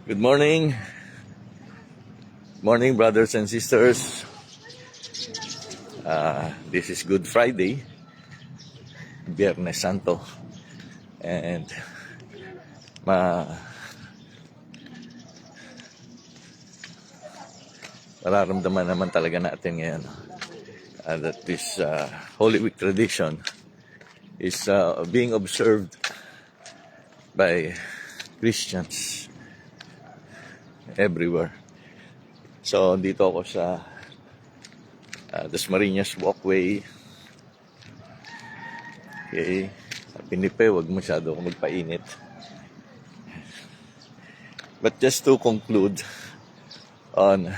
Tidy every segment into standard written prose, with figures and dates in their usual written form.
Good morning. Morning, brothers and sisters. This is Good Friday, Biyernes Santo. And mararamdaman naman talaga natin ngayon that this Holy Week tradition is being observed by Christians everywhere. So, dito ako sa Dasmariñas Walkway. Okay. Sabi ni Pe, huwag masyado ako magpainit. But just to conclude on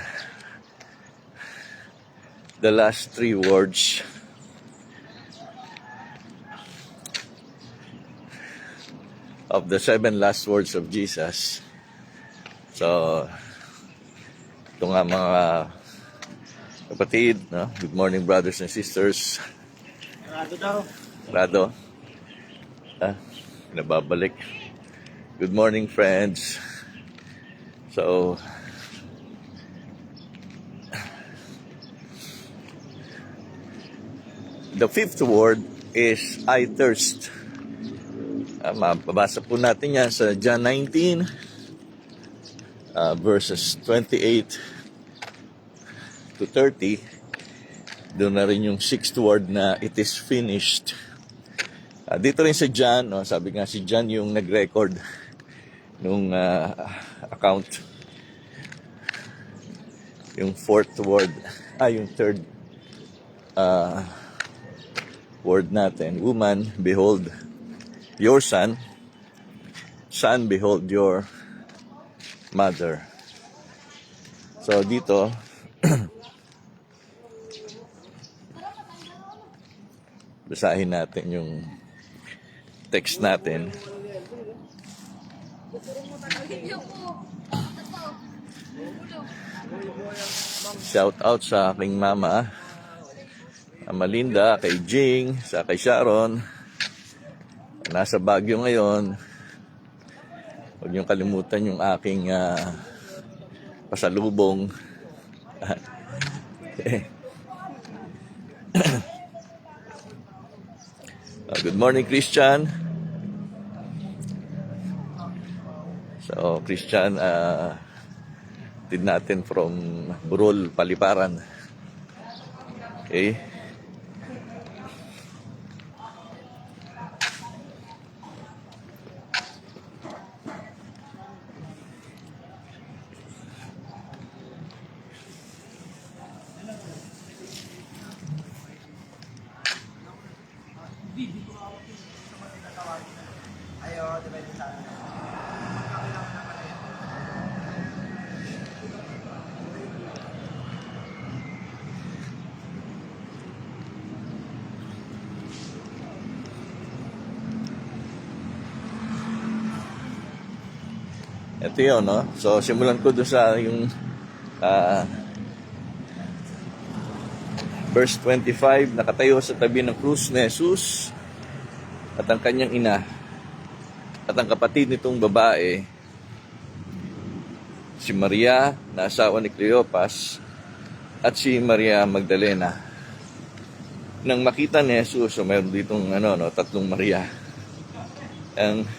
the last three words of the 7 last words of Jesus. So, ito nga mga kapatid, no? Good morning, brothers and sisters. Rado daw. Rado. Nababalik. Good morning, friends. So, the 5th word is I thirst. Mababasa po natin yan sa John 19, verses 28 to 30. Doon na rin yung 6th word na it is finished. Dito rin sa John, no, sabi nga si John yung nag-record nung account. Yung 4th word, yung 3rd word natin. Woman, behold your son. Son, behold your mother. So dito basahin natin yung text natin. Shout out sa aking mama Malinda, kay Jing, sa kay Sharon. Nasa Baguio ngayon. Huwag niyong kalimutan yung aking pasalubong. Good morning, Christian. So, Christian, did natin from Burol, Paliparan. Okay. Ito yun, no? So, simulan ko doon sa yung verse 25, nakatayo sa tabi ng krus ni Jesus at ang kanyang ina at ang kapatid nitong babae, si Maria na asawa ni Cleopas at si Maria Magdalena. Nang makita ni Jesus, so mayroon ditong tatlong Maria.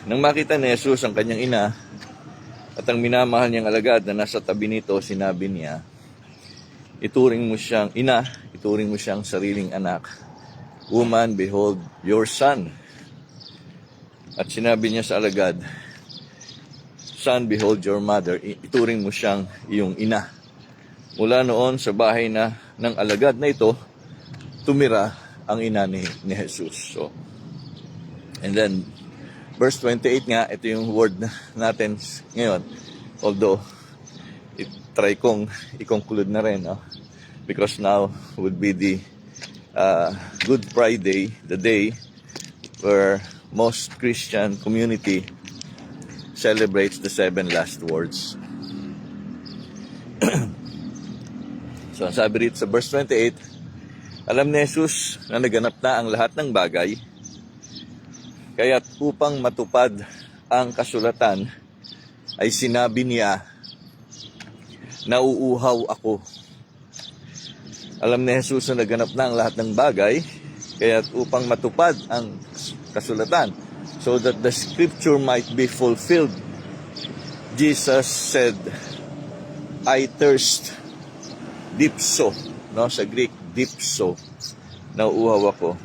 Nang makita ni Jesus ang kanyang ina at ang minamahal niyang alagad na nasa tabi nito, sinabi niya, ituring mo siyang ina, ituring mo siyang sariling anak. Woman, behold your son. At sinabi niya sa alagad, son, behold your mother. Ituring mo siyang iyong ina. Mula noon sa bahay na ng alagad na ito, tumira ang ina ni Jesus. So, and then verse 28 nga, ito yung word natin ngayon. Although, try kong i-conclude na rin, no? Because now would be the Good Friday, the day where most Christian community celebrates the 7 last words. So, ang sabi rito sa verse 28, alam ni Jesus na naganap na ang lahat ng bagay. Kaya't upang matupad ang kasulatan, ay sinabi niya, nauuhaw ako. Alam ni Jesus na naganap na ang lahat ng bagay, kaya upang matupad ang kasulatan, so that the scripture might be fulfilled, Jesus said, I thirst. Dipso, no? Sa Greek, dipso. Nauuhaw ako.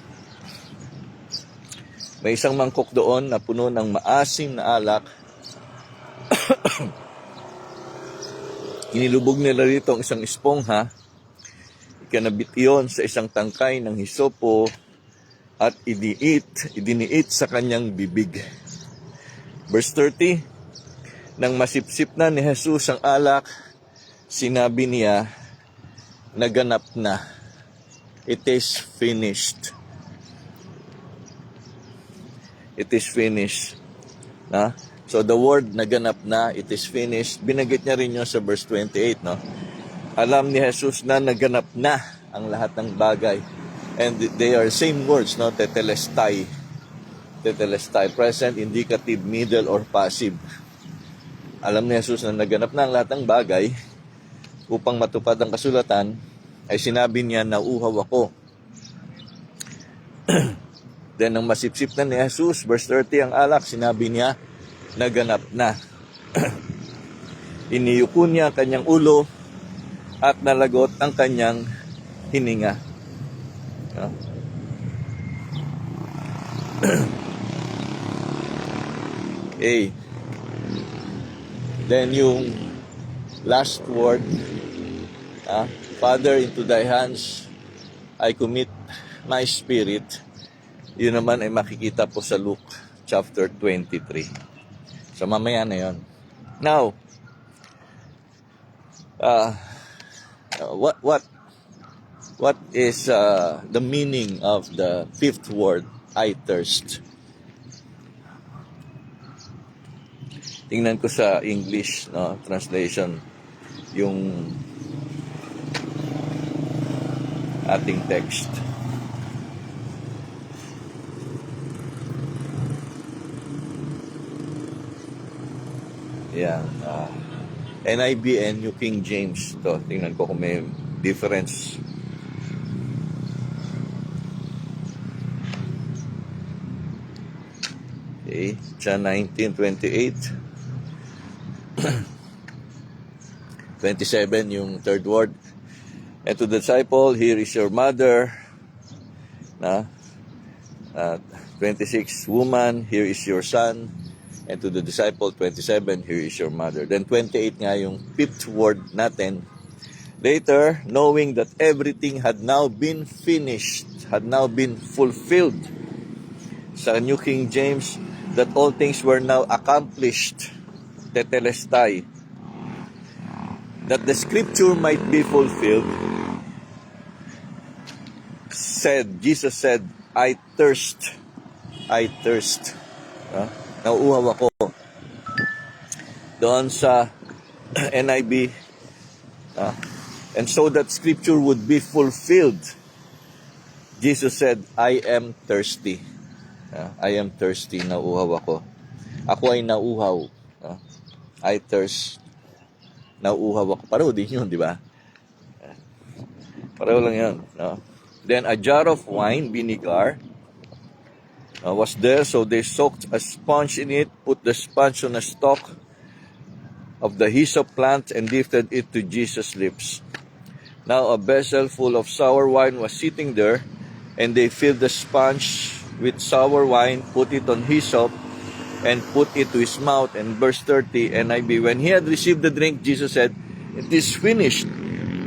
May isang mangkok doon na puno ng maasim na alak. Inilubog nila rito ang isang espongha. Ikinabit iyon sa isang tangkay ng hisopo at idiniit sa kanyang bibig. Verse 30, nang masipsip na ni Jesus ang alak, sinabi niya, naganap na. It is finished. It is finished. Na? So the word naganap na, it is finished, binanggit niya rin yun sa verse 28, no? Alam ni Jesus na naganap na ang lahat ng bagay. And they are same words, no? Tetelestai. Tetelestai, present, indicative, middle, or passive. Alam ni Jesus na naganap na ang lahat ng bagay. Upang matupad ang kasulatan, ay sinabi niya, nauuhaw ako. Then, nang masipsip na ni Jesus, verse 30, ang alak, sinabi niya, naganap na. Iniyuko niya ang kanyang ulo at nalagot ang kanyang hininga. No? Okay. Then yung last word, Father, into thy hands I commit my spirit. Yun naman ay makikita po sa Luke chapter 23. So mamaya na yun. Now, what is the meaning of the fifth word, I thirst? Tingnan ko sa English, no, translation, yung ating text. Yan. NIV and New King James. Ito, tingnan ko kung may difference. Okay, John 19:28. 27, yung third word. And to the disciple, here is your mother. 26, woman, here is your son. And to the disciple, 27, here is your mother. Then 28 nga yung fifth word natin. Later, knowing that everything had now been finished, had now been fulfilled. Sa New King James, that all things were now accomplished. Tetelestai. That the scripture might be fulfilled. Jesus said, I thirst. I thirst. Nauuhaw ako. Doon sa NIV, and so that scripture would be fulfilled, Jesus said, I am thirsty. I am thirsty. Nauuhaw ako. Ako ay nauuhaw. I thirst. Nauuhaw ako. Pareho din yun, di ba? Pareho lang yun. No? Then a jar of wine, vinegar, was there, so they soaked a sponge in it, put the sponge on a stalk of the hyssop plant, and lifted it to Jesus' lips. Now a vessel full of sour wine was sitting there, and they filled the sponge with sour wine, put it on hyssop, and put it to his mouth. And verse 30, NIV, when he had received the drink, Jesus said, it is finished.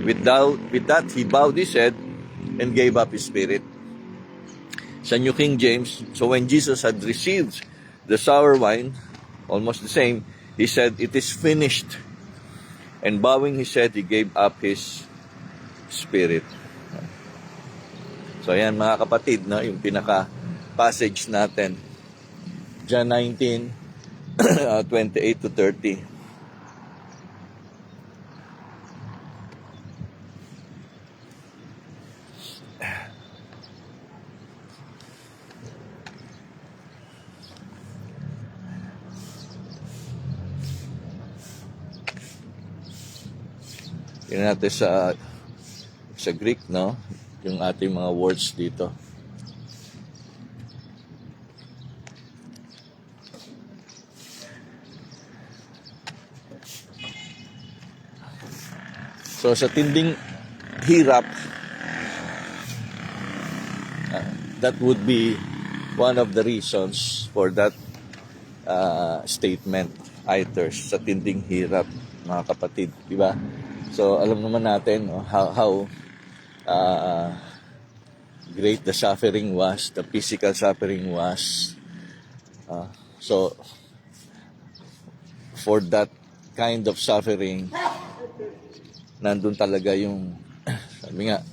With that, he bowed his head and gave up his spirit. Sa New King James, so when Jesus had received the sour wine, almost the same, he said, it is finished. And bowing his head, he gave up his spirit. So ayan mga kapatid, no, yung pinaka-passage natin. John 19, 28 to 30. Tingnan natin sa Greek, no? Yung ating mga words dito. So sa tinding hirap, that would be one of the reasons for that statement, ithers, sa tinding hirap, mga kapatid, di ba? So alam naman natin how great the suffering was, the physical suffering was. So for that kind of suffering, nandun talaga yung, sabi nga,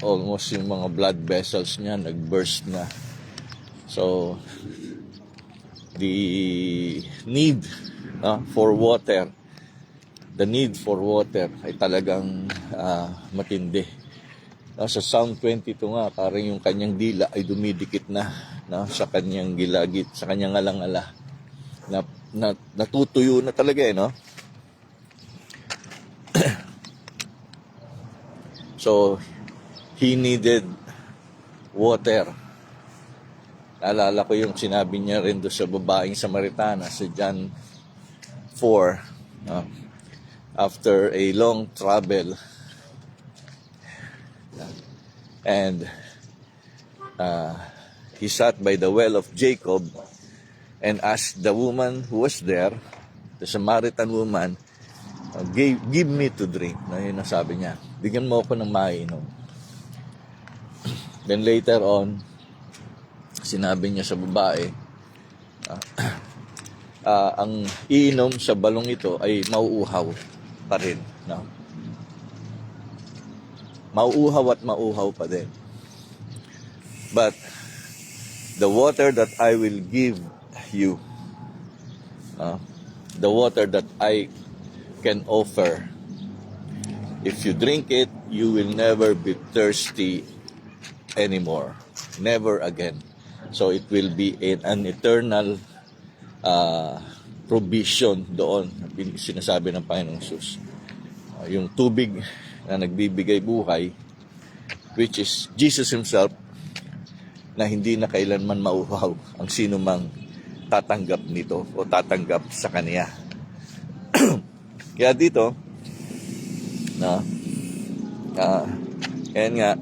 almost yung mga blood vessels niya nag-burst na. So the need for water, the need for water ay talagang matindi. Sa Psalm 22 nga, parang yung kanyang dila ay dumidikit na, sa kanyang gilagid, sa kanyang alang-ala. Natutuyo na talaga no? So, he needed water. Naalala ko yung sinabi niya rin doon sa babaeng Samaritana sa John 4. After a long travel, and he sat by the well of Jacob and asked the woman who was there, the Samaritan woman, give me to drink. Yun ang sabi niya. Bigyan mo ako ng mainom. Then later on, sinabi niya sa babae, ang iinom sa balong ito ay mauuhaw pa rin. No? Mauuhaw at mauuhaw pa din. But the water that I will give you, the water that I can offer, if you drink it, you will never be thirsty anymore. Never again. So it will be an eternal provision doon, sinasabi ng Panginoong Jesus. Yung tubig na nagbibigay buhay, which is Jesus Himself, na hindi na kailanman mauhaw ang sino mang tatanggap nito o tatanggap sa Kanya. Kaya dito, kaya nga,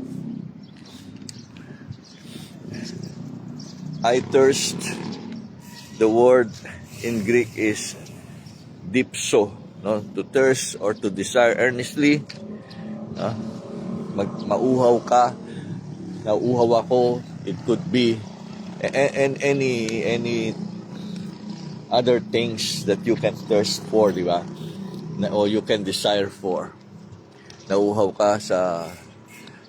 I thirst, the word in Greek is dipso, no? To thirst or to desire earnestly. Mauhaw ka, nauuhaw ako, it could be and any other things that you can thirst for, di ba? Or you can desire for. Nauuhaw ka sa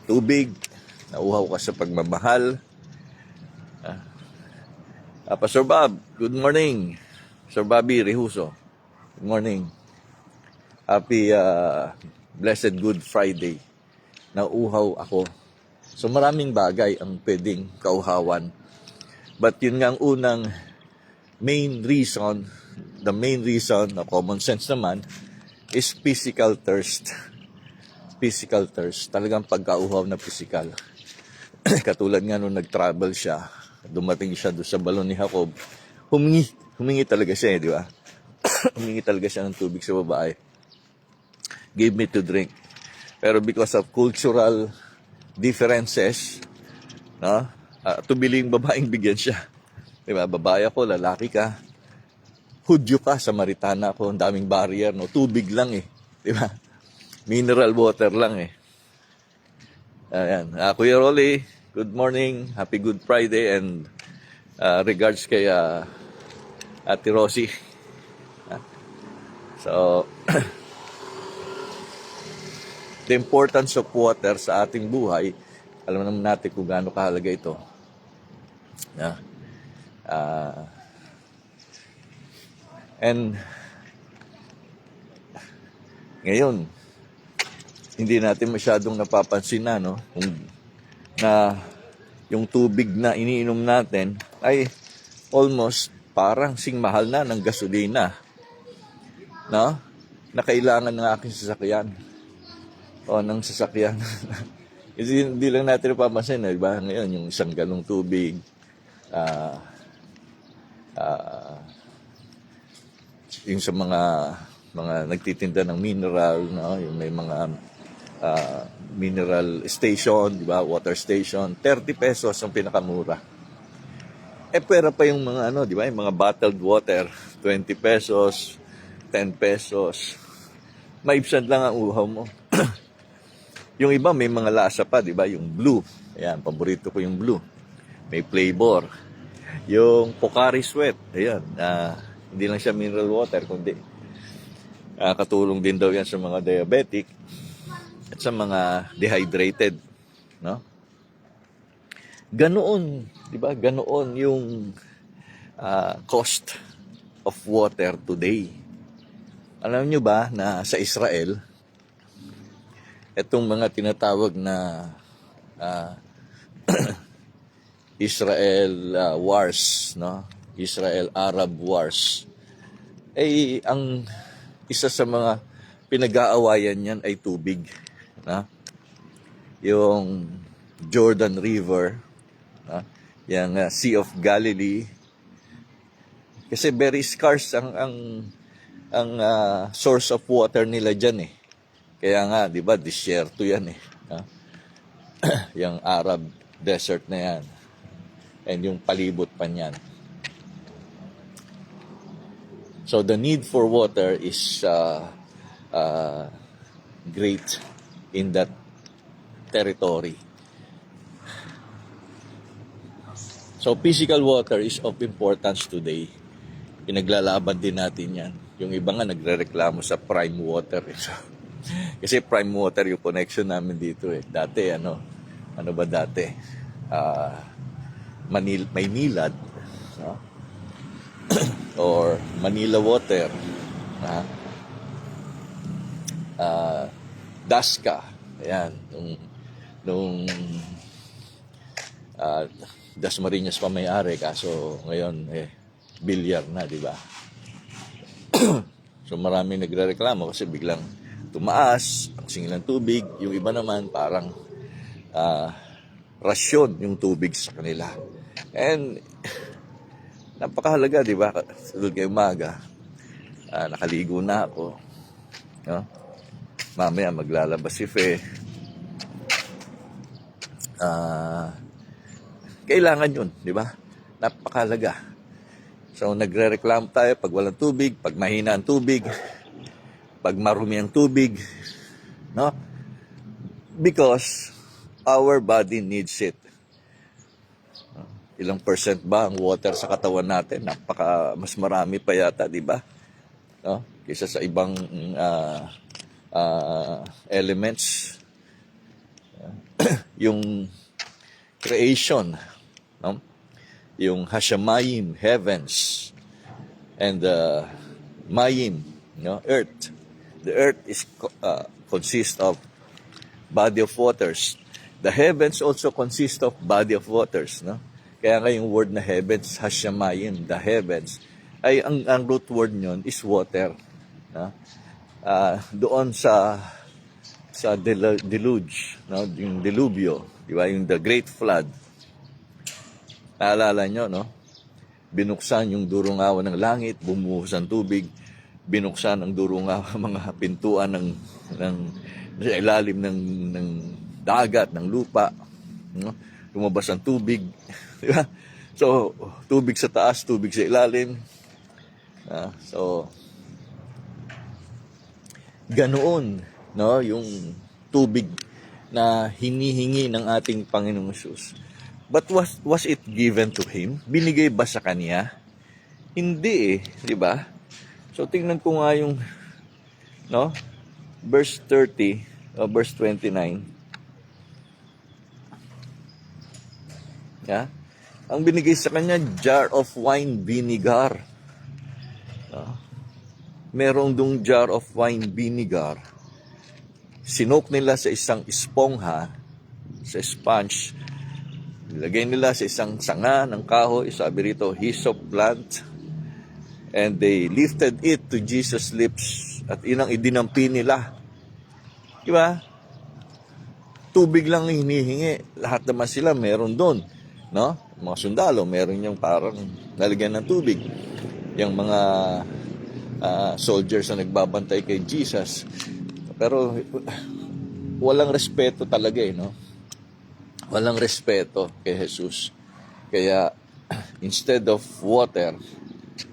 tubig, nauuhaw ka sa pagmamahal. Pastor Bob, good morning. Sir Bobby Rehuso, good morning. Happy Blessed Good Friday. Nauuhaw ako. So maraming bagay ang pwedeng kauhawan. But yun nga ang unang main reason, the main reason, na common sense naman, is physical thirst. Physical thirst. Talagang pagkauhaw na physical. Katulad nga nung nag-travel siya, dumating siya doon sa balon ni Jacob, humingi talaga siya, di ba? Humingi talaga siya ng tubig sa babae. Give me to drink. Pero because of cultural differences, tubiling babaeng bigyan siya. Di ba? Babae ako, lalaki ka. Hudyo ka, Samaritana ako, ang daming barrier, no? Tubig lang eh. Di ba? Mineral water lang eh. Ayan. Kuya Rolly, good morning. Happy Good Friday and regards kay Ate Rosie. So, the importance of water sa ating buhay, alam naman natin kung gaano kahalaga ito. And ngayon, hindi natin masyadong napapansin na, no? Na yung tubig na iniinom natin ay almost parang sing mahal na ng gasolina, no? Na kailangan ng aking sasakyan. o ng sasakyan. Kasi hindi lang natin napapansin, di ba? Ngayon, yung isang galong tubig, ah, ah, yung sa mga nagtitinda ng mineral, no? Yung may mga mineral station, di ba? Water station, 30 pesos ang pinakamura. Pwera pa yung mga di ba? Yung mga bottled water, 20 pesos, 10 pesos. Maibsan lang ang uhaw mo. Yung iba may mga lasa pa, di ba? Yung blue. Ayan, paborito ko yung blue. May flavor. Yung Pocari Sweat. Ayan, hindi lang siya mineral water, kundi katulong din daw yan sa mga diabetic at sa mga dehydrated. No? Ganoon, di ba? Ganoon yung cost of water today. Alam nyo ba na sa Israel, itong mga tinatawag na Israel wars, no? Israel-Arab wars, ay ang isa sa mga pinag-aawayan niyan ay tubig, no? Yung Jordan River, no? Yung Sea of Galilee, kasi very scarce ang source of water nila diyan eh. Kaya nga, di ba, disyerto yan eh. Yung Arab desert na yan. And yung palibot pa niyan. So the need for water is great in that territory. So physical water is of importance today. Pinaglalaban din natin yan. Yung iba nga nagrereklamo sa prime water. So, kasi prime water yung connection namin dito eh. Dati ano ba dati? Maynilad, no? Or Manila Water, Daska, ayan, nung Dasmariñas pa may-ari, kaso ngayon bilyar na, di ba? So marami nagrereklamo kasi biglang tumaas ang singil ng tubig. Yung iba naman parang rasyon yung tubig sa kanila. And napakahalaga, di ba? Tulad kay umaga, nakaligo na ako. No? Mamaya maglalabas si Fe. Kailangan yun, di ba? Napakahalaga. So nagre-reklamo tayo pag walang tubig, pag mahina ang tubig, pag marumi ang tubig, no? Because our body needs it. Ilang percent ba ang water sa katawan natin? Mas marami pa yata, di ba? No? Kaysa sa ibang elements. Yung creation, no? Yung Hashamayim, heavens, and Mayim, no? Earth. The earth is consists of body of waters. The heavens also consist of body of waters, no? Kaya nga yung word na heavens, Hashamayim, the heavens, ay ang root word nyon is water. No? Doon sa deluge, no? Yung dilubyo, di ba? Yung the great flood. Naalala nyo, no? Binuksan yung durungawan ng langit, bumuhos ang tubig, binuksan ang durungawan, mga pintuan ng ilalim ng dagat, ng lupa, no? Lumabas ang tubig, di ba? So, tubig sa taas, tubig sa ilalim. So, ganoon, no? Yung tubig na hinihingi ng ating Panginoong Hesus. But was it given to Him? Binigay ba sa Kanya? Hindi di ba? So, tingnan ko nga yung, no? Verse 30, verse 29. Yeah? Ang binigay sa Kanya, jar of wine vinegar. Merong dong jar of wine vinegar. Sinok nila sa isang espongha, sa sponge. Nilagay nila sa isang sanga ng kahoy, sabi rito, hyssop plant. And they lifted it to Jesus' lips. At inang idinampi nila. Diba? tubig lang hinihingi. Lahat naman sila meron doon, no? Mga sundalo, meron yung parang lalagyan ng tubig. Yung mga soldiers na nagbabantay kay Jesus. Pero walang respeto talaga no? Walang respeto kay Jesus. Kaya instead of water,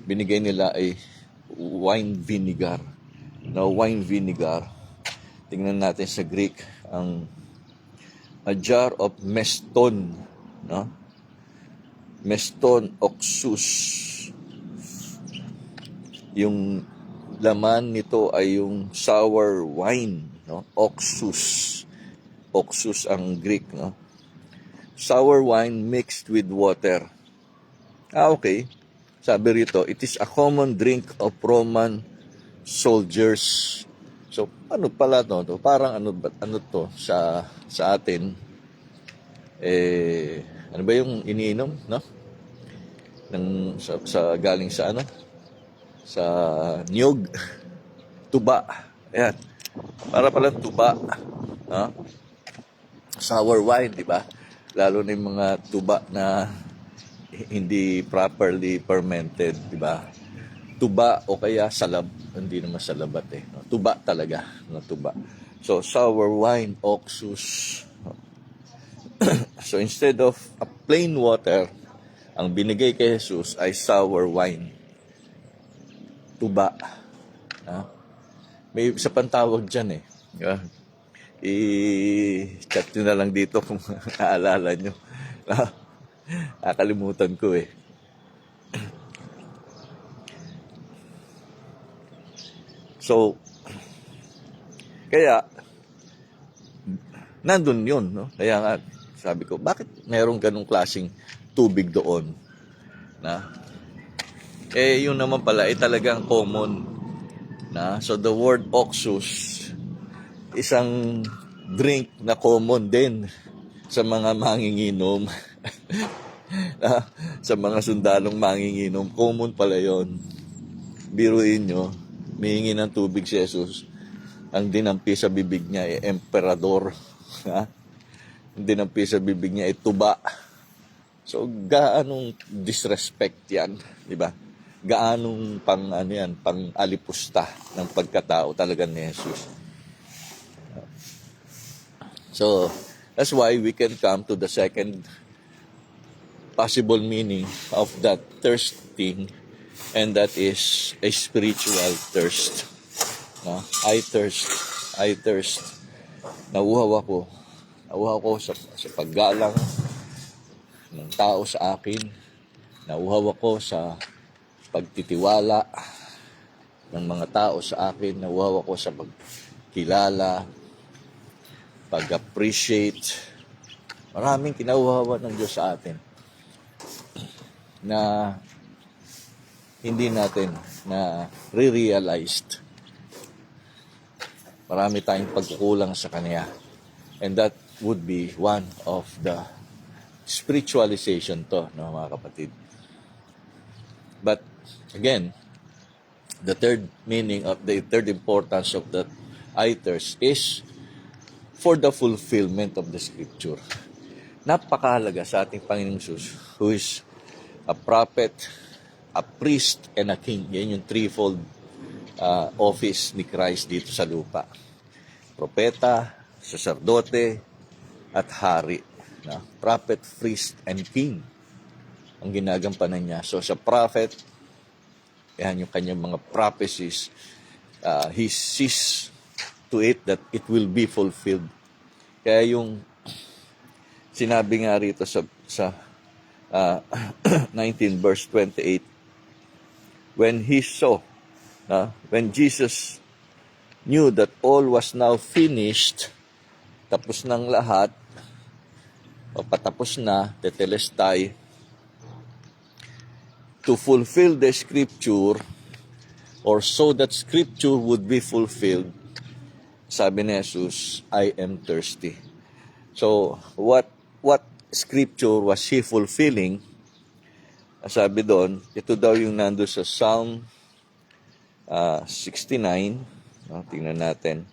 binigay nila ay wine vinegar. Now, wine vinegar, tingnan natin sa Greek, ang a jar of meston, no? Meston oxus. Yung laman nito ay yung sour wine, no? Oxus. Oxus ang Greek, no? Sour wine mixed with water. Okay. Sabi rito, it is a common drink of Roman soldiers. So, ano pala to? Parang ano to sa atin? Ano ba yung iniinom, no? Sa galing sa ano? Sa niyog. Tuba. Ayan. Para palang tuba. No? Sour wine, di ba? Lalo na yung mga tuba na hindi properly fermented, di ba? Tuba o kaya salab, hindi naman salabat no? Tuba talaga, no? Tuba. So, sour wine, oxus. So, instead of a plain water, ang binigay kay Jesus ay sour wine. Tuba. May isa pang tawag dyan i-chat nyo na lang dito kung naalala nyo. Nakalimutan ko So, kaya, nandun yun, no? Kaya nga, sabi ko, bakit mayroong ganong klaseng tubig doon? Yun naman pala, talagang common. So, the word oxus, isang drink na common din sa mga manginginom. Sa mga sundalong manginginom, common pala yon. Biruin nyo, mihingi ng tubig si Jesus, ang dinampi sa bibig niya ay emperador. Ang dinampi sa bibig niya ay tuba. So, gaanong disrespect yan, di ba? Gaanong pang alipusta ng pagkatao talaga ni Jesus. So, that's why we can come to the second possible meaning of that thirsting, and that is a spiritual thirst. I thirst. Nauhaw ako sa paggalang ng tao sa akin. Nauhaw ako sa pagtitiwala ng mga tao sa akin. Nauhaw ako sa pagkilala, pag-appreciate. Maraming kinauhawan ng Diyos sa atin na hindi natin na re-realized. Marami tayong pagkukulang sa Kanya. And that would be one of the spiritualization to, no, mga kapatid. But again, the third importance of that I thirst is for the fulfillment of the Scripture. Napakahalaga sa ating Panginoong Jesus, who is a prophet, a priest, and a king. Yan yung threefold office ni Christ dito sa lupa. Propeta, saserdote, at hari. Prophet, priest, and king ang ginagampanan niya. So sa prophet, yan yung kanyang mga prophecies, he sees to it that it will be fulfilled. Kaya yung sinabi nga rito sa 19 verse 28, when Jesus knew that all was now finished, tapos ng lahat, o patapos na, tetelestai, to fulfill the Scripture, or so that Scripture would be fulfilled, sabi ni Jesus, I am thirsty. So, what Scripture was He fulfilling? Sabi doon, ito daw yung nando sa Psalm 69. Tingnan natin.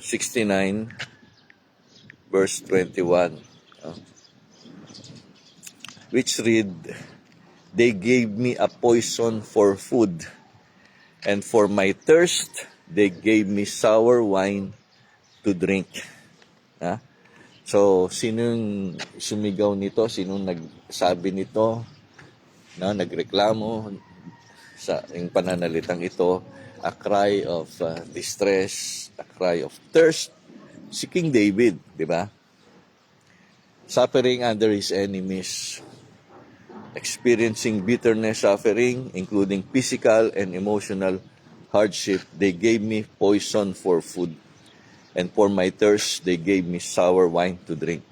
69 verse 21, which read, "They gave me a poison for food, and for my thirst, they gave me sour wine to drink." Ha? So, sinong sumigaw nito? Sinong nagsabi nito? Nagreklamo sa yung pananalitang ito? A cry of distress, a cry of thirst. Si King David, di ba? Suffering under his enemies, experiencing bitterness, suffering, including physical and emotional hardship. They gave me poison for food, and for my thirst, they gave me sour wine to drink.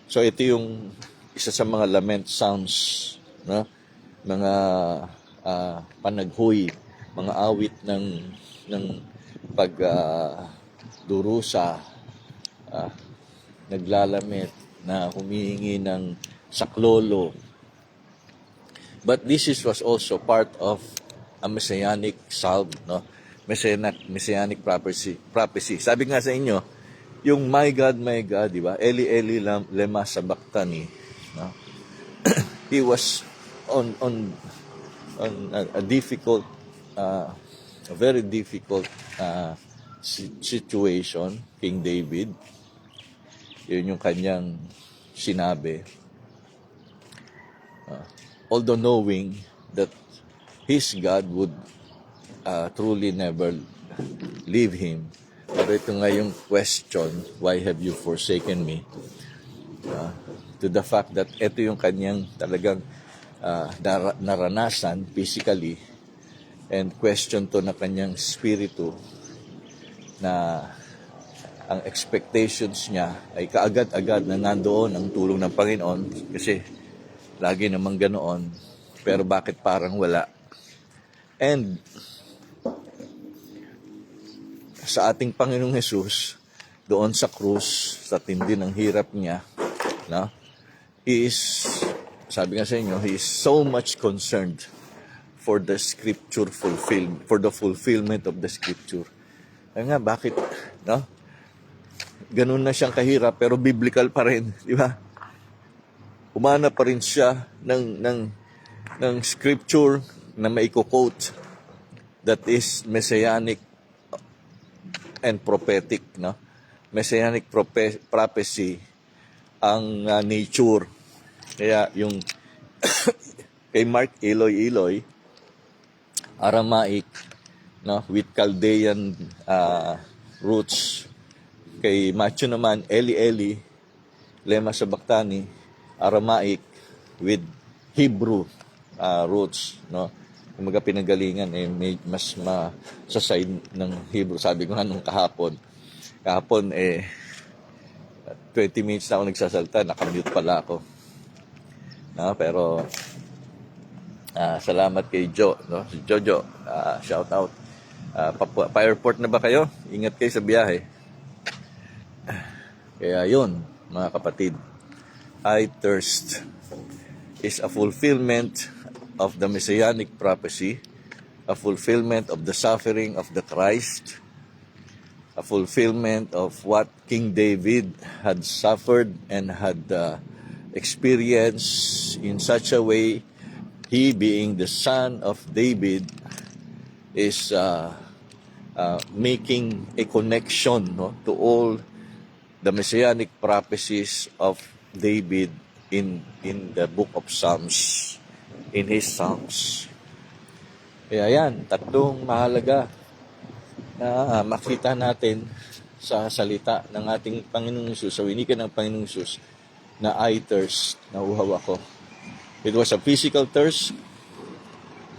So ito yung isa sa mga lament sounds, no? Mga panaghoy, mga awit ng pagdurusa, naglalamit, na humihingi ng saklolo. But this was also part of a messianic psalm, no? Messianic prophecy. Sabi nga sa inyo, yung my God, di ba? Eli Eli lema sabachthani, no? He was on a difficult, a very difficult situation, King David. Yun yung kanyang sinabi. Although knowing that his God would truly never leave him. Pero ito nga yung question, why have you forsaken me? To the fact that ito yung kanyang talagang naranasan physically, and question to na kanyang spiritu, na ang expectations niya ay kaagad-agad na nandoon ang tulong ng Panginoon, kasi lagi namang ganoon, pero bakit parang wala? And sa ating Panginoong Jesus, doon sa krus, sa tindi ng hirap niya, no? He is, sabi nga sa inyo, he is so much concerned for the scripture for the fulfillment of the scripture. Kaya nga, bakit, no? Ganun na siyang kahirap, pero biblical pa rin, di ba? Umana pa rin siya ng scripture na maiko-quote that is messianic and prophetic, no? Messianic prophecy ang nature. Kaya yung kay Mark, Eloi, Aramaic, no, with Chaldean roots. Kay Matthew naman, Eli, lema sabachthani, Aramaic with Hebrew roots, no. Yung mga pinagalingan may mas sa side ng Hebrew. Sabi ko nga nung kahapon 20 minutes na ako nagsasalta, nakamute pala ako. No, pero salamat kay Jo, no? Si Jojo, shout out. Pa-airport na ba kayo? Ingat kayo sa biyahe. Kaya yun, mga kapatid, I thirst is a fulfillment of the messianic prophecy, a fulfillment of the suffering of the Christ, a fulfillment of what King David had suffered and had experienced in such a way. He, being the son of David, is making a connection, no, to all the messianic prophecies of David in the book of Psalms, in his Psalms. Kaya yan, tatlong mahalaga na makita natin sa salita ng ating Panginoong Hesus, sa winikan ng Panginoong Hesus, na I thirst, na uhaw ako. It was a physical thirst,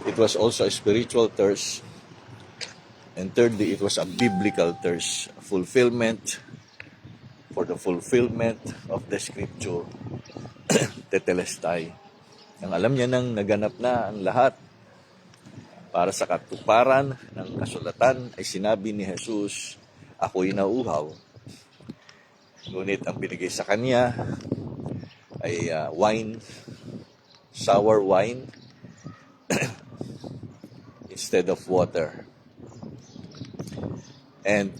it was also a spiritual thirst, and thirdly, it was a biblical thirst, a fulfillment for the fulfillment of the scripture, tetelestai. Ang alam niya nang naganap na ang lahat para sa katuparan ng kasulatan ay sinabi ni Jesus, ako'y nauuhaw. Ngunit ang binigay sa kanya ay wine, sour wine, instead of water. And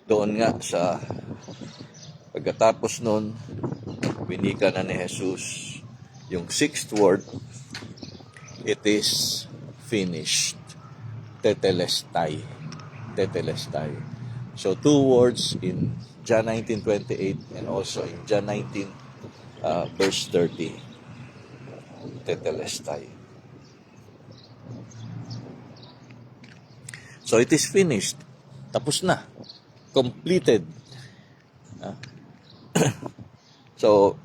doon nga sa pagkatapos nun, winika na ni Jesus yung sixth word, it is finished. Tetelestai. Tetelestai. So two words in John 19:28 and also in John 19 verse 30. Tetelestai. So it is finished. Tapos na. Completed. So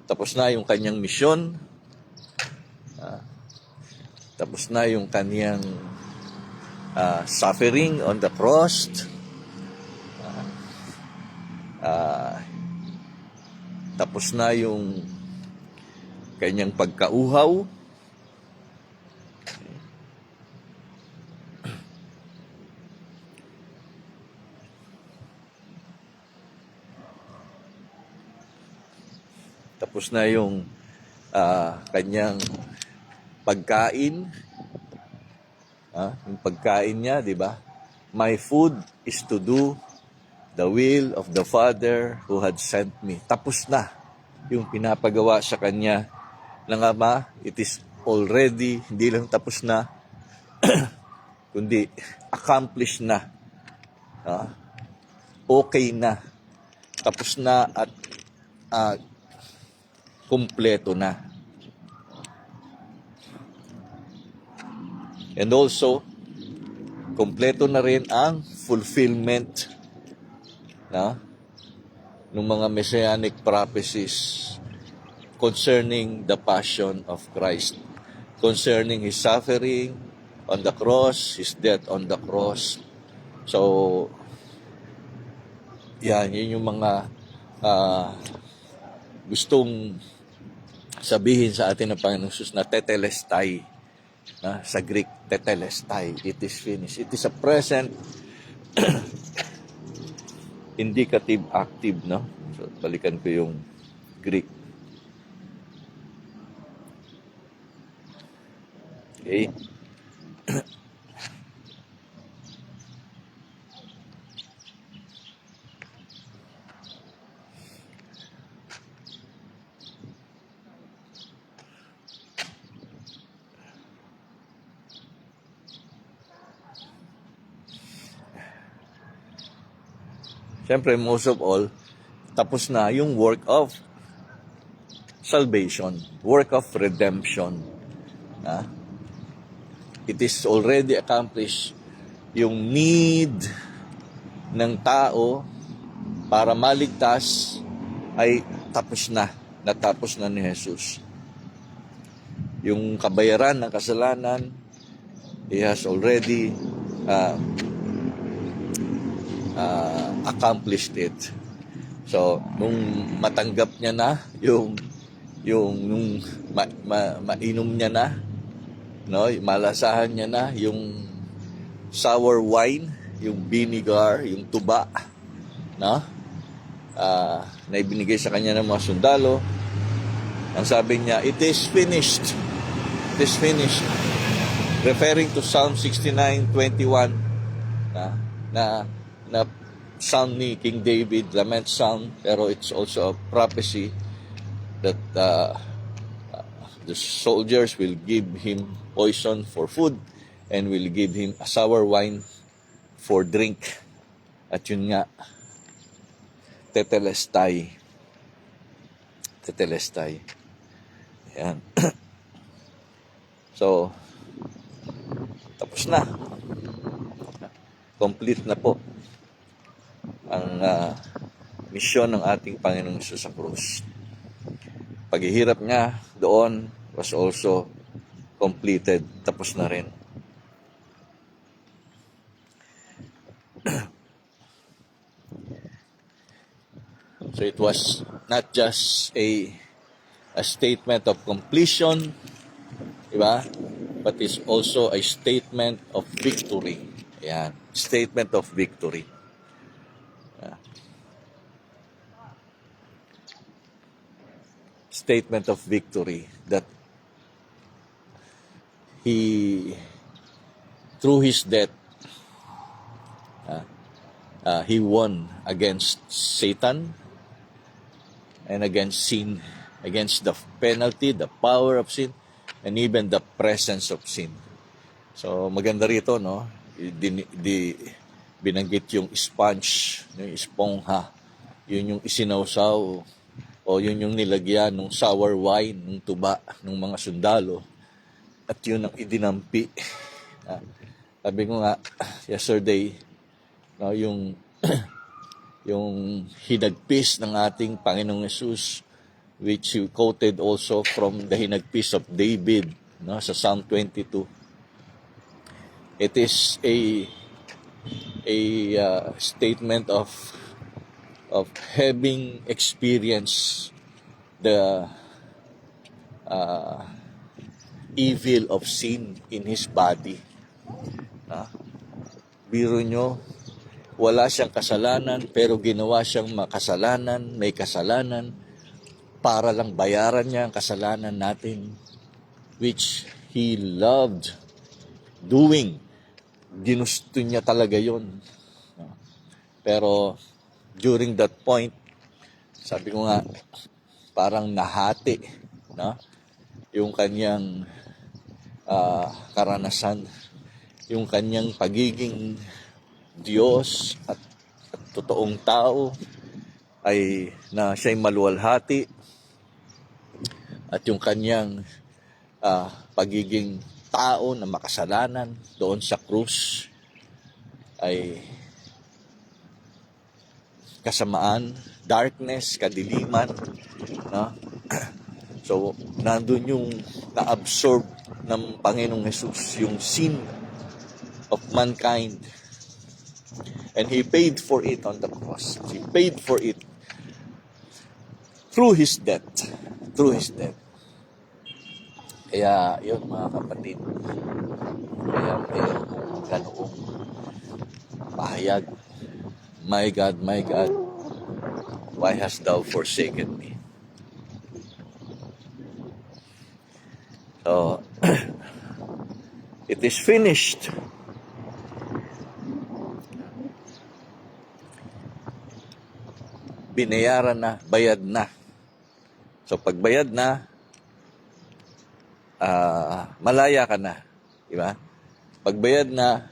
tapos na yung kanyang misyon. Tapos na yung kanyang suffering on the cross. Tapos na yung kanyang pagkauhaw. Tapos na yung kanyang pagkain. Yung pagkain niya, di ba? My food is to do the will of the Father who had sent me. Tapos na yung pinapagawa sa kanya ng Ama. It is already, hindi lang tapos na, kundi accomplished na. Okay na. Tapos na at kumpleto na. And also, kumpleto na rin ang fulfillment ng mga messianic prophecies concerning the passion of Christ, concerning His suffering on the cross, His death on the cross. So, yun yung mga gustong sabihin sa atin ng Panginoon Jesus na tetelestai. Sa Greek, tetelestai. It is finished. It is a present indicative active, no? So, balikan ko yung Greek. Okay. Siyempre, most of all, tapos na yung work of salvation, work of redemption. It is already accomplished. Yung need ng tao para maligtas ay tapos na. Natapos na ni Jesus. Yung kabayaran ng kasalanan, He has already accomplished it. So, nung matanggap niya na nung mainom niya na, no, malasahan niya na yung sour wine, yung vinegar, yung tuba, no? Na ibinigay sa kanya ng mga sundalo. Ang sabi niya, it is finished. It is finished. Referring to Psalm 69:21 na psalm ni King David, lament psalm, pero it's also a prophecy that the soldiers will give him poison for food and will give him a sour wine for drink. At yun nga, tetelestai. Tetelestai. Ayan. So, tapos na. Complete na po ang misyon ng ating Panginoong Hesus sa krus. Paghihirap niya doon was also completed. Tapos na rin. So it was not just a statement of completion, diba? But it's also a statement of victory. Ayan. Statement of victory. Statement of victory that He, through His death, He won against Satan and against sin, against the penalty, the power of sin, and even the presence of sin. So maganda rito, no? Binanggit yung sponge, yung esponja, yun yung isinawsaw, o yun yung nilagyan ng sour wine, ng tuba, ng mga sundalo, at yun ang idinampi. Sabi ko nga, yesterday, no, yung yung hinagpis ng ating Panginoong Yesus, which you quoted also from the hinagpis of David, no, sa Psalm 22. It is a statement of having experienced the evil of sin in his body. Biro nyo, wala siyang kasalanan, pero ginawa siyang makasalanan, may kasalanan, para lang bayaran niya ang kasalanan natin, which he loved doing. Ginusto niya talaga yun. Pero during that point, sabi ko nga, parang nahati, no? Yung kanyang karanasan, yung kanyang pagiging Diyos at totoong tao ay na siya'y maluwalhati, at yung kanyang pagiging tao na makasalanan doon sa krus ay kasamaan, darkness, kadiliman, no? So nandun yung na-absorb ng Panginoong Jesus, yung sin of mankind, and He paid for it on the cross. He paid for it through His death. Through His death. Kaya yun, mga kapatid, kaya mayroon kong ganoong pahayag, my God, why hast thou forsaken me? So, it is finished. Binayaran na, bayad na. So, pagbayad na, malaya ka na. Diba? Pagbayad na,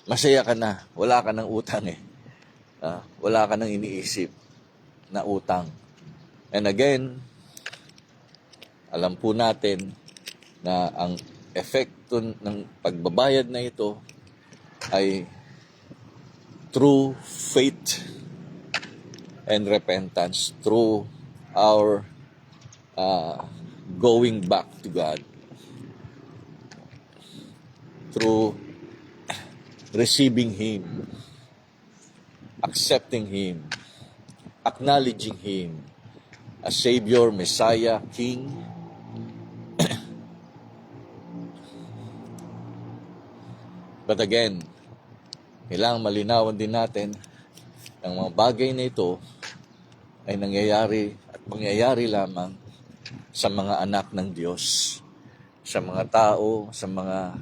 masaya ka na. Wala ka ng utang eh. Wala ka ng iniisip na utang. And again, alam po natin na ang epekto ng pagbabayad na ito ay through faith and repentance, through our going back to God, through receiving Him, accepting Him, acknowledging Him as Savior, Messiah, King. But again, kailangang malinawan din natin ang mga bagay na ito ay nangyayari at mangyayari lamang sa mga anak ng Diyos, sa mga tao, sa mga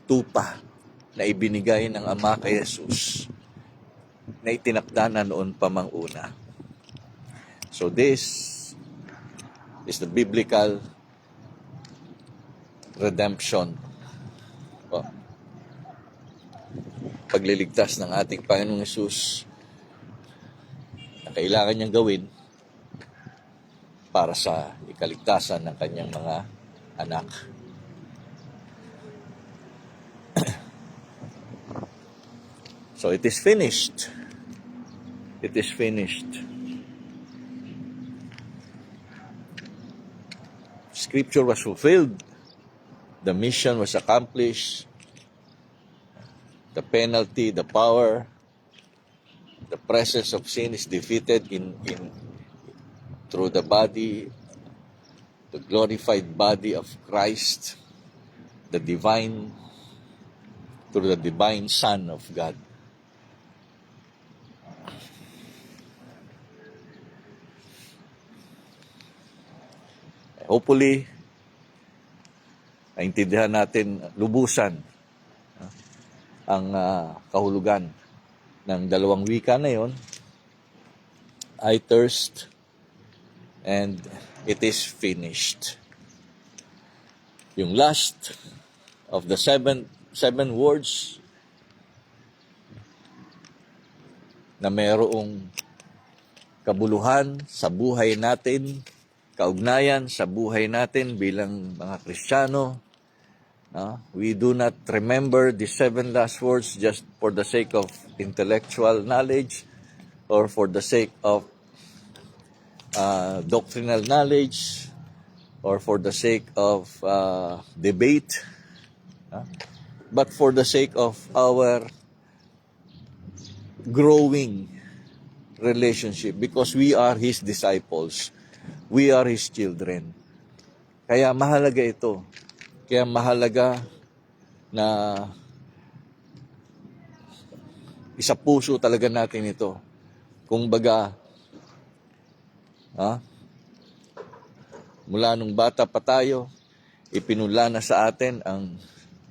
tupa na ibinigay ng Ama kay Jesus, na itinakda na noon pa mang una. So this is the biblical redemption. Pagliligtas ng ating Panginoong Hesus na kailangan niyang gawin para sa ikaligtasan ng kanyang mga anak. So it is finished. It is finished. Scripture was fulfilled. The mission was accomplished. The penalty, the power, the presence of sin is defeated through the body, the glorified body of Christ, through the divine Son of God. Hopefully, naintindihan natin lubusan ang kahulugan ng dalawang wika na yon, I thirst and it is finished. Yung last of the seven words na mayroong kabuluhan sa buhay natin, kaugnayan sa buhay natin bilang mga Kristiyano. We do not remember the 7 last words just for the sake of intellectual knowledge or for the sake of doctrinal knowledge or for the sake of debate, but for the sake of our growing relationship, because we are His disciples. We are His children. Kaya mahalaga ito. Kaya mahalaga na isa puso talaga natin ito. Kung baga, mula nung bata pa tayo, ipinula na sa atin ang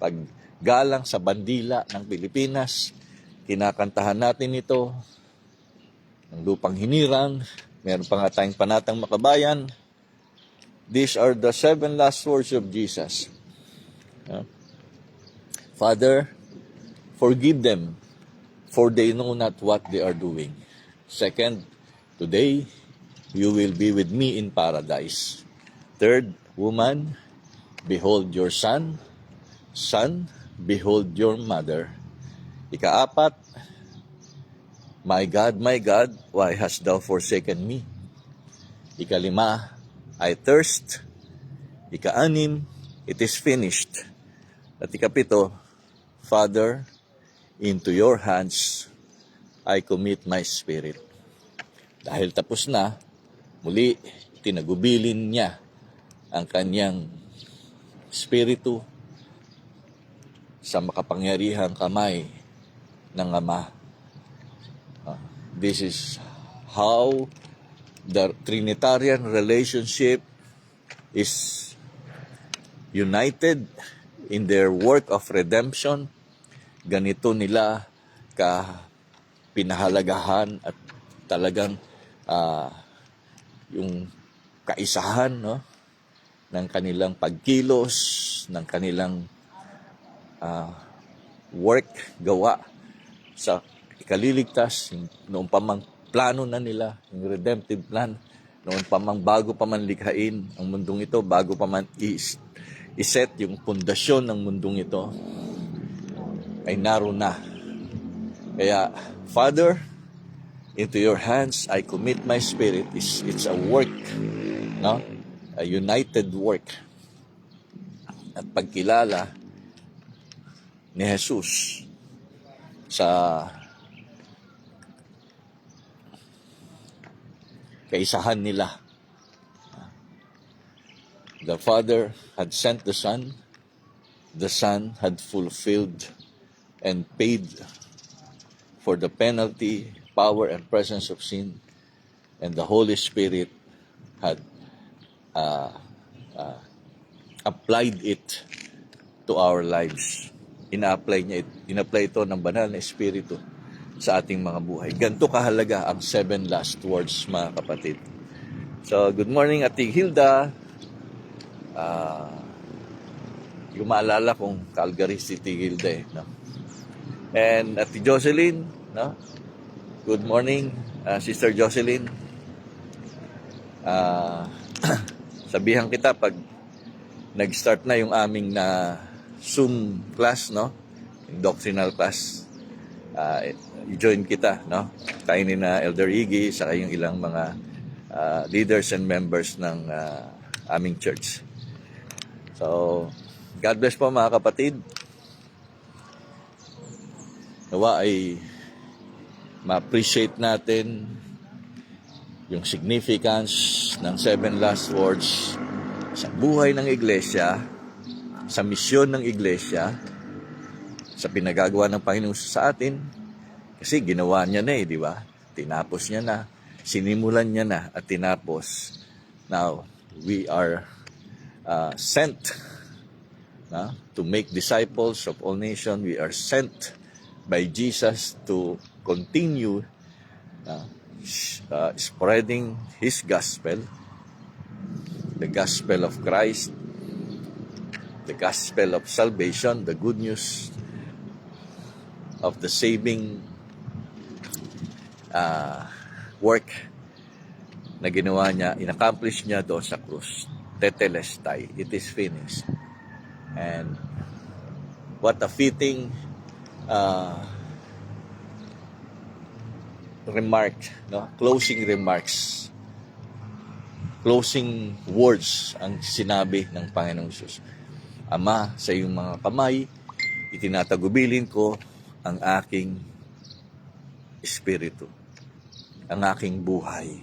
paggalang sa bandila ng Pilipinas. Kinakantahan natin ito ng lupang hinirang. Meron pa nga tayong panatang makabayan. These are the 7 last words of Jesus. Father, forgive them, for they know not what they are doing. Second, today, you will be with me in paradise. Third, woman, behold your son. Son, behold your mother. Ikaapat, my God, why hast thou forsaken me? Ikalima, I thirst. Ikaanim, it is finished. At ikapito, Father, into your hands I commit my spirit. Dahil tapos na, muli tinagubilin niya ang kanyang spiritu sa makapangyarihang kamay ng Ama. This is how the Trinitarian relationship is united in their work of redemption. Ganito nila pinahalagahan at talagang yung kaisahan, ng kanilang pagkilos, ng kanilang work, gawa sa ikaliligtas, noon pa mang plano na nila, yung redemptive plan, noon pa mang bago pa man likhain ang mundong ito, bago pa man iset yung pundasyon ng mundong ito, ay naroon na. Kaya, Father, into your hands I commit my spirit. It's a work, a united work. At pagkilala ni Jesus sa kaisahan nila. The Father had sent the Son. The Son had fulfilled and paid for the penalty, power, and presence of sin. And the Holy Spirit had applied it to our lives. Ina-apply ito ng banal na Espiritu sa ating mga buhay. Ganito kahalaga ang 7 last words, mga kapatid. So, good morning, Ate Hilda. Yung maalala kong Calgary City Hilda, no? And Ate Jocelyn, no? Good morning, Sister Jocelyn. Sabihan kita pag nag-start na yung aming na Zoom class, no? Yung doctrinal class. I-join kita, no? Tayo ni na Elder Iggy, saka yung ilang mga leaders and members ng aming church. So, God bless po, mga kapatid. Nawa ay ma-appreciate natin yung significance ng 7 last words sa buhay ng iglesia, sa misyon ng iglesia, sa pinagagawa ng Panginoon sa atin. Kasi ginawa niya na di ba? Tinapos niya na, sinimulan niya na at tinapos. Now, we are sent to make disciples of all nations. We are sent by Jesus to continue spreading His gospel, the gospel of Christ, the gospel of salvation, the good news of the saving work na ginawa niya, inaccomplish niya doon sa krus. Tetelestai, it is finished. And what a fitting remark, no? Closing remarks, closing words ang sinabi ng Panginoong Hesus. Ama, sa iyong mga kamay, itinatagubilin ko ang aking espiritu, ang aking buhay,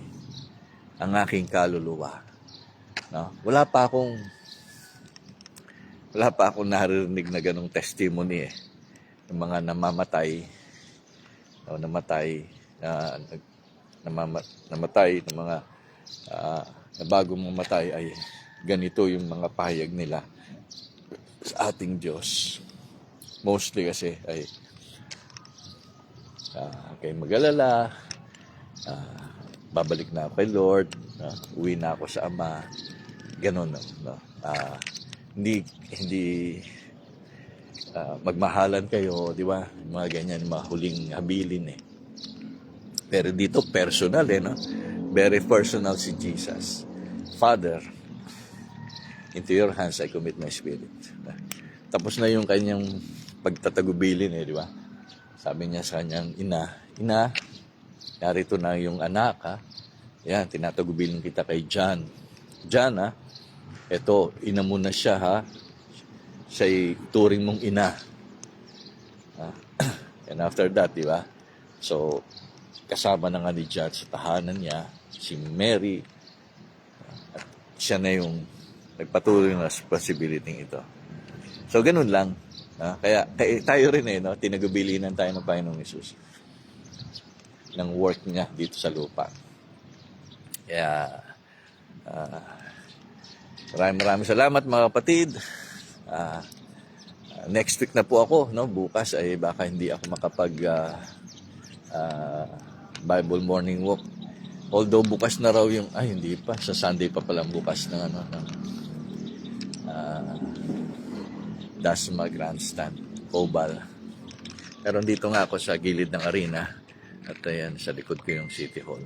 ang aking kaluluwa. No? Wala pa akong naririnig na ganong testimony ng mga namatay ng mga na bagong mamatay ay ganito yung mga pahayag nila sa ating Diyos. Mostly kasi ay kay mag-alala, babalik na ako kay Lord, uwi na ako sa Ama, ganun, no? Hindi magmahalan kayo, di ba? Mga ganyan, mga huling habilin Pero dito personal no? Very personal si Jesus. Father, into your hands I commit my spirit. Tapos na yung kanyang pagtatagubilin di ba? Sabi niya sa kanyang ina, narito na yung anak Yan, tinatagubilin kita kay John. John eto, ina mo na siya siya'y turing mong ina. And after that, di ba? So, kasama na nga ni John sa tahanan niya, si Mary, at siya na yung nagpatuloy ng responsibility ito. So, ganun lang. Kaya tayo rin no? Tinagubilinan tayo ng Panginoong Hesus ng work niya dito sa lupa. Kaya, maraming salamat mga kapatid. Next week na po ako, no? Bukas ay baka hindi ako makapag Bible morning walk. Although bukas na raw yung hindi pa, sa Sunday pa palang bukas ng Dasma Grandstand, Oval. Pero dito nga ako sa gilid ng arena at ayan, sa likod ko yung City Hall.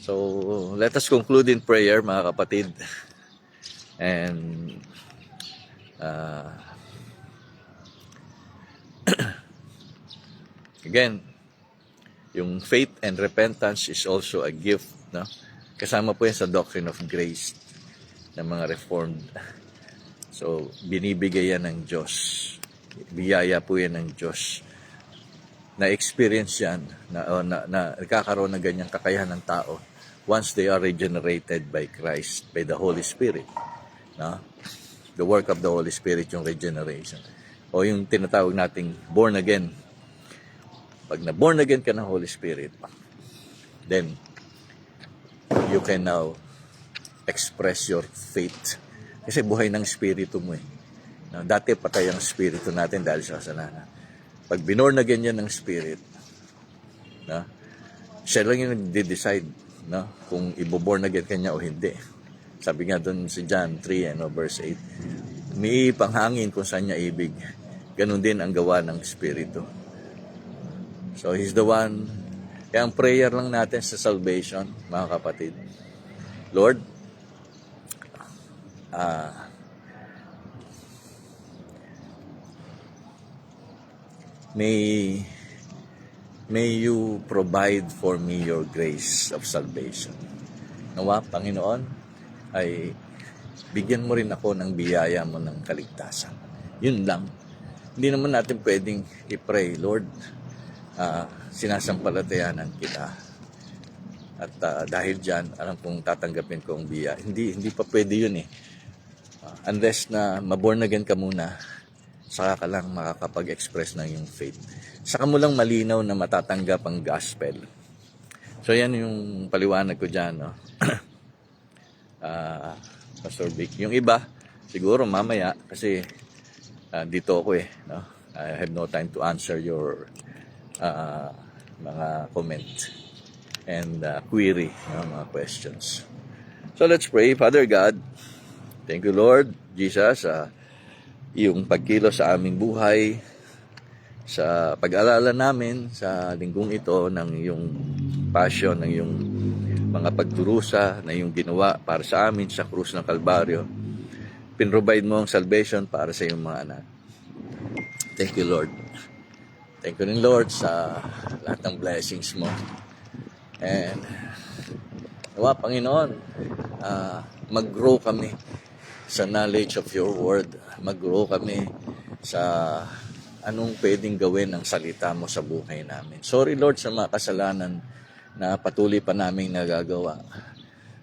So, let us conclude in prayer mga kapatid. And again, yung faith and repentance is also a gift, no? Kasama po yan sa doctrine of grace ng mga Reformed. So, binibigay yan ng Diyos. Biyaya po yan ng Diyos. Na-experience yan, na nagkakaroon ng ganyang kakayahan ng tao once they are regenerated by Christ, by the Holy Spirit. No? The work of the Holy Spirit, yung regeneration. O yung tinatawag nating born again. Pag na-born again ka ng Holy Spirit, then you can now express your faith. Kasi buhay ng Espiritu mo No, dati patay ang Espiritu natin dahil sa kasalanan. Pag binorn again yan ng Spirit, no, siya lang yung decide kung iboborn again kanya o hindi. Sabi nga doon si John 3, verse 8, may panghangin kung saan niya ibig. Ganun din ang gawa ng Espiritu. So, He's the one. Kaya ang prayer lang natin sa salvation, mga kapatid. Lord, may you provide for me your grace of salvation. Nawa, Panginoon, ay bigyan mo rin ako ng biyaya mo ng kaligtasan. Yun lang. Hindi naman natin pwedeng i-pray, Lord, sinasampalatayanan kita. At dahil dyan, alam kong tatanggapin ko ang biya. Hindi pa pwede yun unless na maborn again ka muna, saka ka lang makakapag-express ng yung faith. Saka mo lang malinaw na matatanggap ang gospel. So yan yung paliwanag ko dyan, Pastor Vic. Yung iba, siguro mamaya, kasi dito ako I have no time to answer your mga comment and query, mga questions. So let's pray. Father God, thank you Lord Jesus, yung pagkilos sa aming buhay, sa pag-alala namin sa linggong ito ng iyong passion, ng iyong mga pagdurusa na iyong ginawa para sa amin sa krus ng Kalbaryo. Pinrovide mo ang salvation para sa iyong mga anak. Thank you Lord. Thank you rin Lord sa lahat ng blessings mo. And nawa Panginoon, mag-grow kami sa knowledge of your word. Mag-grow kami sa anong pwedeng gawin ng salita mo sa buhay namin. Sorry Lord sa mga kasalanan na patuloy pa naming nagagawa.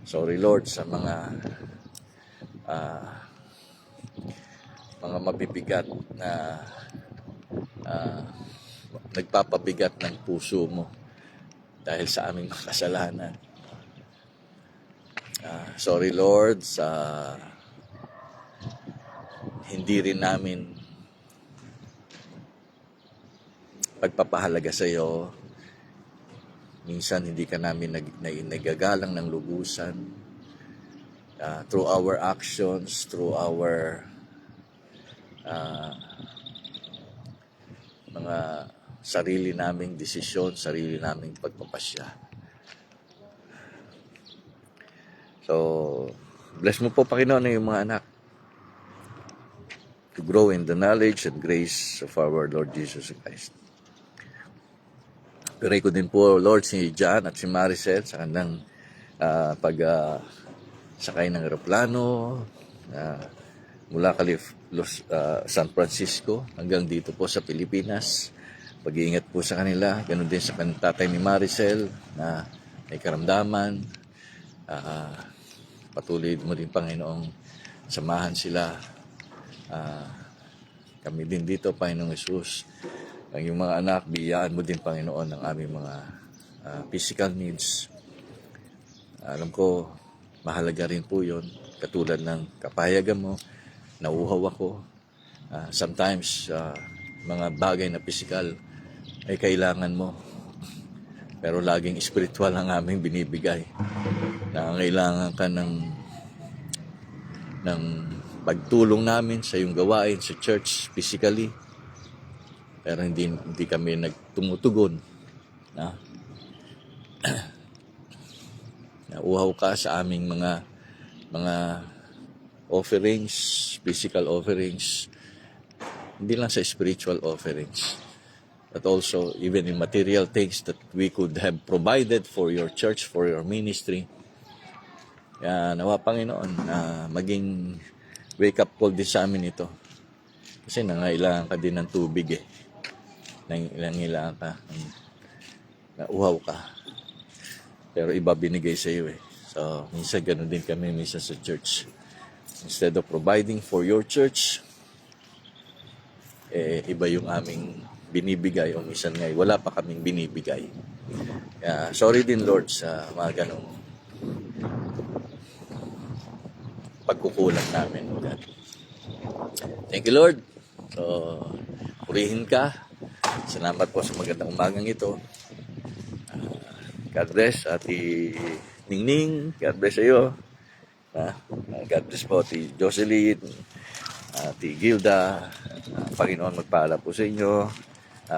Sorry Lord sa mga mabibigat na nagpapabigat ng puso mo dahil sa aming mga kasalanan. Sorry Lord sa hindi rin namin pagpapahalaga sa iyo. Minsan hindi ka namin nagagalang ng lubusan through our actions, through our mga sarili naming desisyon, sarili naming pagpapasya. So, bless mo po Panginoon yung mga anak to grow in the knowledge and grace of our Lord Jesus Christ. Pray ko din po, Lord, si John at si Maricel sa kanilang sakay ng aeroplano mula San Francisco hanggang dito po sa Pilipinas. Pag-iingat po sa kanila. Ganun din sa tatay ni Maricel na may karamdaman. Patuloy mo din, Panginoong, samahan sila. Kami din dito, Panginoong Jesus. Ang yung mga anak, biyaan mo din, Panginoon, ng aming mga physical needs. Alam ko, mahalaga rin po yun. Katulad ng kapayagan mo, nauuhaw ako. Sometimes, mga bagay na physical ay kailangan mo. Pero laging spiritual ang aming binibigay. Nangangailangan ka ng pagtulong namin sa iyong gawain sa church physically. Pero hindi kami nagtumutugon. Nauhaw ka sa aming mga offerings, physical offerings, hindi lang sa spiritual offerings, but also even in material things that we could have provided for your church, for your ministry. Kaya nawa Panginoon na maging wake-up call din sa amin ito. Kasi nangailangan ka din ng tubig nangailangan ka, nauhaw ka. Pero iba binigay sa iyo So, minsan ganun din kami minsan sa church. Instead of providing for your church, iba yung aming binibigay o minsan nga wala pa kaming binibigay. Kaya, sorry din Lord sa mga ganung pagkukulang namin. Thank you Lord. So, purihin ka. Salamat po sa magandang umagang ito. God bless, Ate Ningning. God bless sa iyo. God bless po, Ate Jocelyn, Ate Gilda. Panginoon magpala po sa inyo.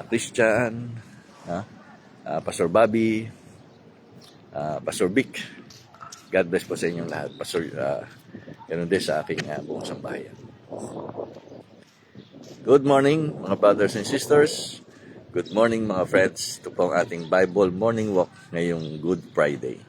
Christian, Pastor Bobby, Pastor Vic. God bless po sa inyong lahat. Pastor, ganun din sa aking buong sambahayan. Good morning, mga brothers and sisters. Good morning, mga friends. Ito po ang ating Bible Morning Walk ngayong Good Friday.